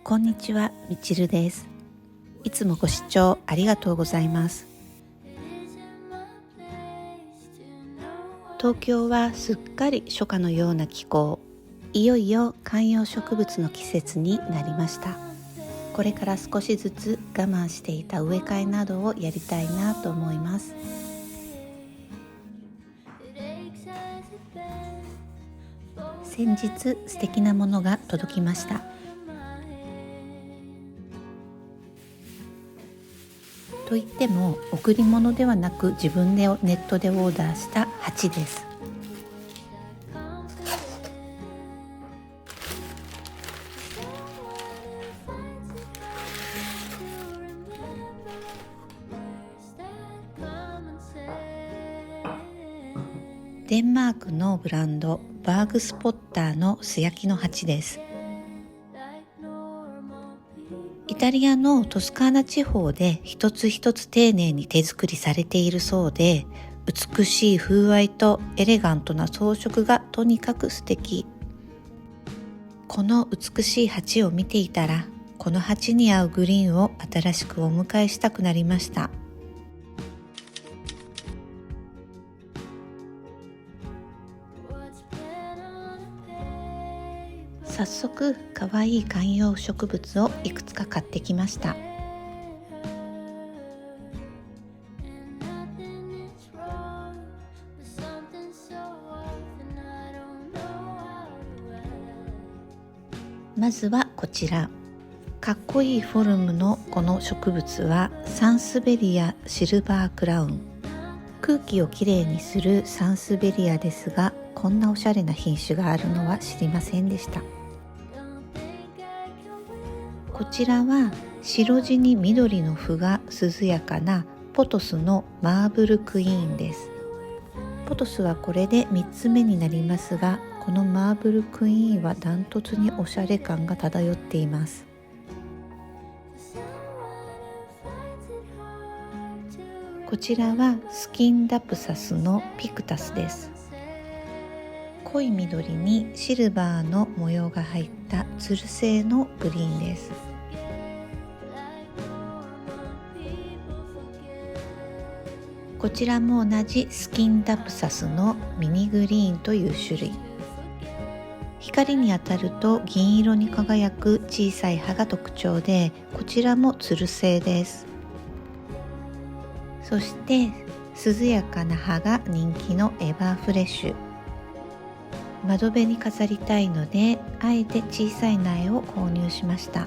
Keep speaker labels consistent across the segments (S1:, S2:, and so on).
S1: こんにちは、みちるです。いつもご視聴ありがとうございます。東京はすっかり初夏のような気候。いよいよ観葉植物の季節になりました。これから少しずつ我慢していた植え替えなどをやりたいなと思います。先日素敵なものが届きました。といっても贈り物ではなく自分でネットでオーダーした鉢です。デンマークのブランドバーグスポッターの素焼きの鉢です。イタリアのトスカーナ地方で一つ一つ丁寧に手作りされているそうで、美しい風合いとエレガントな装飾がとにかく素敵。この美しい鉢を見ていたら、この鉢に合うグリーンを新しくお迎えしたくなりました。早速かわいい観葉植物をいくつか買ってきました。まずはこちら、かっこいいフォルムのこの植物はサンスベリアシルバークラウン。空気をきれいにするサンスベリアですが、こんなおしゃれな品種があるのは知りませんでした。こちらは白地に緑の符が涼やかなポトスのマーブルクイーンです。ポトスはこれで3つ目になりますが、このマーブルクイーンはダントツにおしゃれ感が漂っています。こちらはスキンダプサスのピクタスです。濃い緑にシルバーの模様が入ったツル製のグリーンです。こちらも同じスキンダプサスのミニグリーンという種類。光に当たると銀色に輝く小さい葉が特徴で、こちらもツル製です。そして涼やかな葉が人気のエバーフレッシュ。窓辺に飾りたいので、あえて小さい苗を購入しました。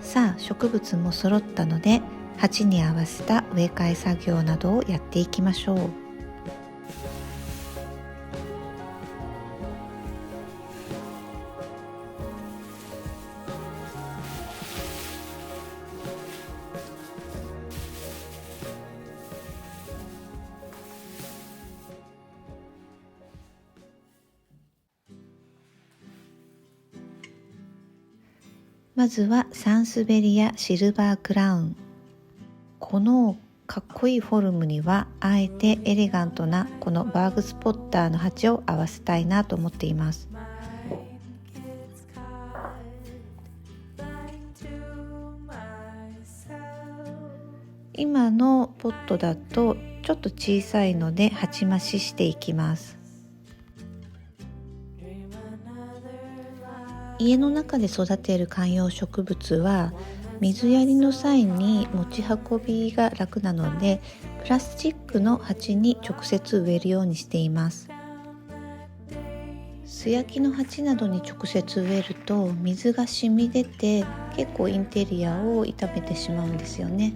S1: さあ、植物も揃ったので、鉢に合わせた植え替え作業などをやっていきましょう。まずはサンスベリアシルバークラウン。このかっこいいフォルムにはあえてエレガントなこのバーグスポッターの鉢を合わせたいなと思っています。今のポットだとちょっと小さいので鉢増ししていきます。家の中で育てる観葉植物は水やりの際に持ち運びが楽なので、プラスチックの鉢に直接植えるようにしています。素焼きの鉢などに直接植えると水が染み出て結構インテリアを傷めてしまうんですよね。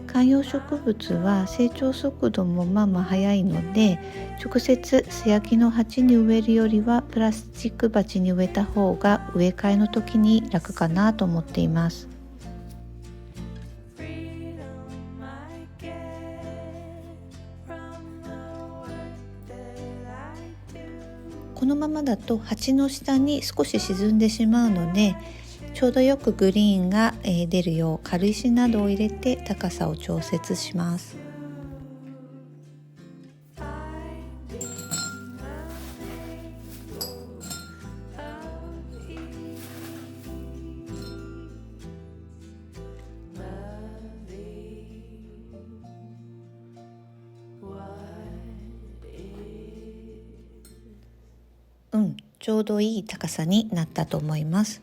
S1: 観葉植物は成長速度もまあまあ早いので、直接素焼きの鉢に植えるよりはプラスチック鉢に植えた方が植え替えの時に楽かなと思っています。このままだと鉢の下に少し沈んでしまうので、ちょうどよくグリーンが出るよう軽石などを入れて高さを調節します。ちょうどいい高さになったと思います。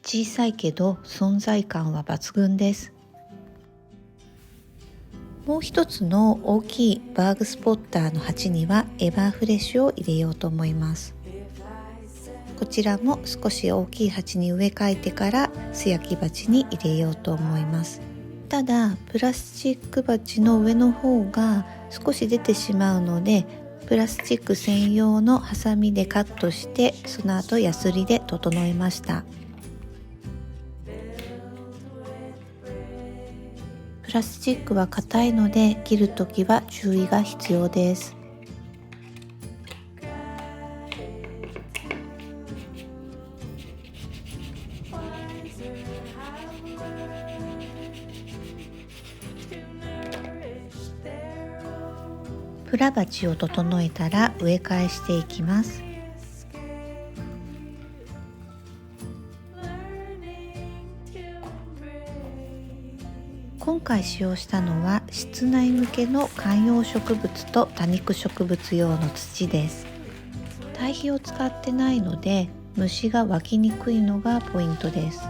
S1: 小さいけど存在感は抜群です。もう一つの大きいバーグスポッターの鉢にはエバーフレッシュを入れようと思います。こちらも少し大きい鉢に植え替えてから素焼き鉢に入れようと思います。ただプラスチック鉢の上の方が少し出てしまうので、プラスチック専用のハサミでカットして、その後ヤスリで整えました。プラスチックは硬いので切るときは注意が必要です。プラ鉢を整えたら植え替えしていきます。今回使用したのは室内向けの観葉植物と多肉植物用の土です。堆肥を使ってないので虫が湧きにくいのがポイントです。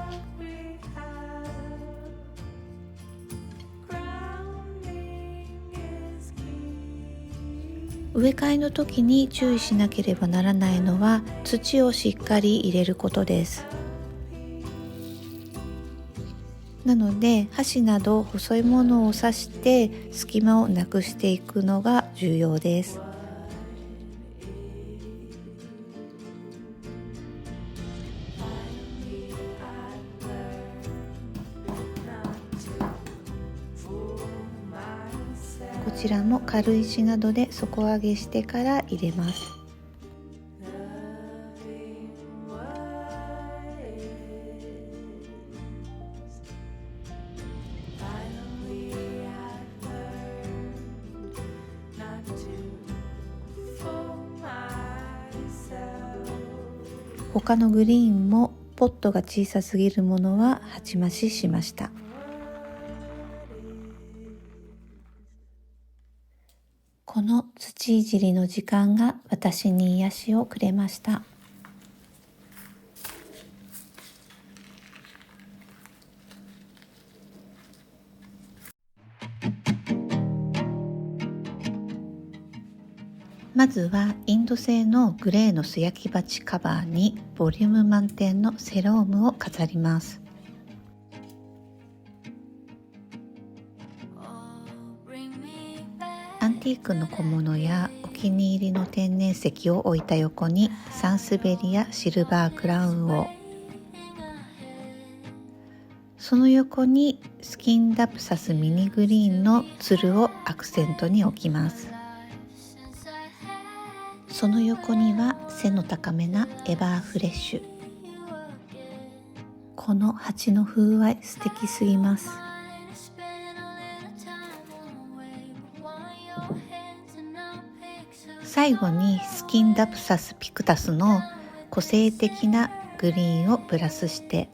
S1: 植え替えの時に注意しなければならないのは土をしっかり入れることです。なので箸など細いものを刺して隙間をなくしていくのが重要です。こちらも軽石などで底上げしてから入れます。他のグリーンもポットが小さすぎるものは鉢増ししました。この土いじりの時間が私に癒しをくれました。まずはインド製のグレーの素焼き鉢カバーにボリューム満点のセロームを飾ります。アンティークの小物やお気に入りの天然石を置いた横にサンスベリやシルバークラウンを、その横にスキンダプサスミニグリーンのつるをアクセントに置きます。その横には背の高めなエバーフレッシュ。この鉢の風合い素敵すぎます。最後にスキンダプサスピクタスの個性的なグリーンをプラスして、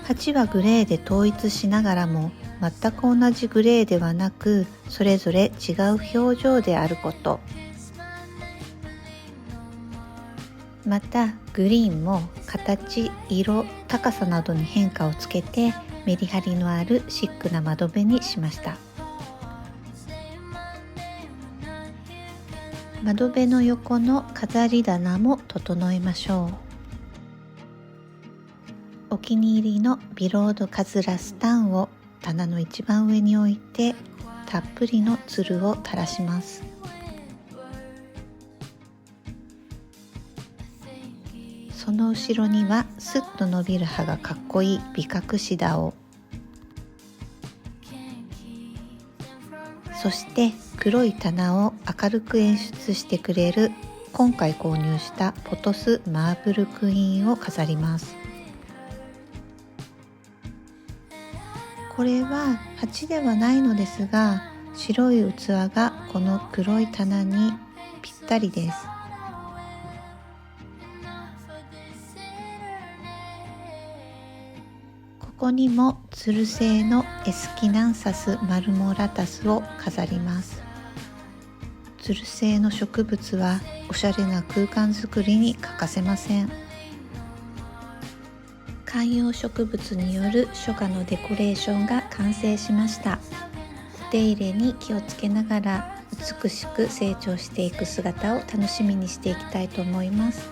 S1: 鉢はグレーで統一しながらも全く同じグレーではなく、それぞれ違う表情であること、またグリーンも形、色、高さなどに変化をつけてメリハリのあるシックな窓辺にしました。窓辺の横の飾り棚も整えましょう。お気に入りのビロードカズラスタンを棚の一番上に置いて、たっぷりのつるを垂らします。その後ろにはスッと伸びる葉がかっこいいビカクシダを、そして黒い棚を明るく演出してくれる今回購入したポトスマーブルクイーンを飾ります。これは鉢ではないのですが、白い器がこの黒い棚にぴったりです。ここにもツル製のエスキナンサスマルモラタスを飾ります。つる性の植物はおしゃれな空間づくりに欠かせません。観葉植物による初夏のデコレーションが完成しました。お手入れに気をつけながら美しく成長していく姿を楽しみにしていきたいと思います。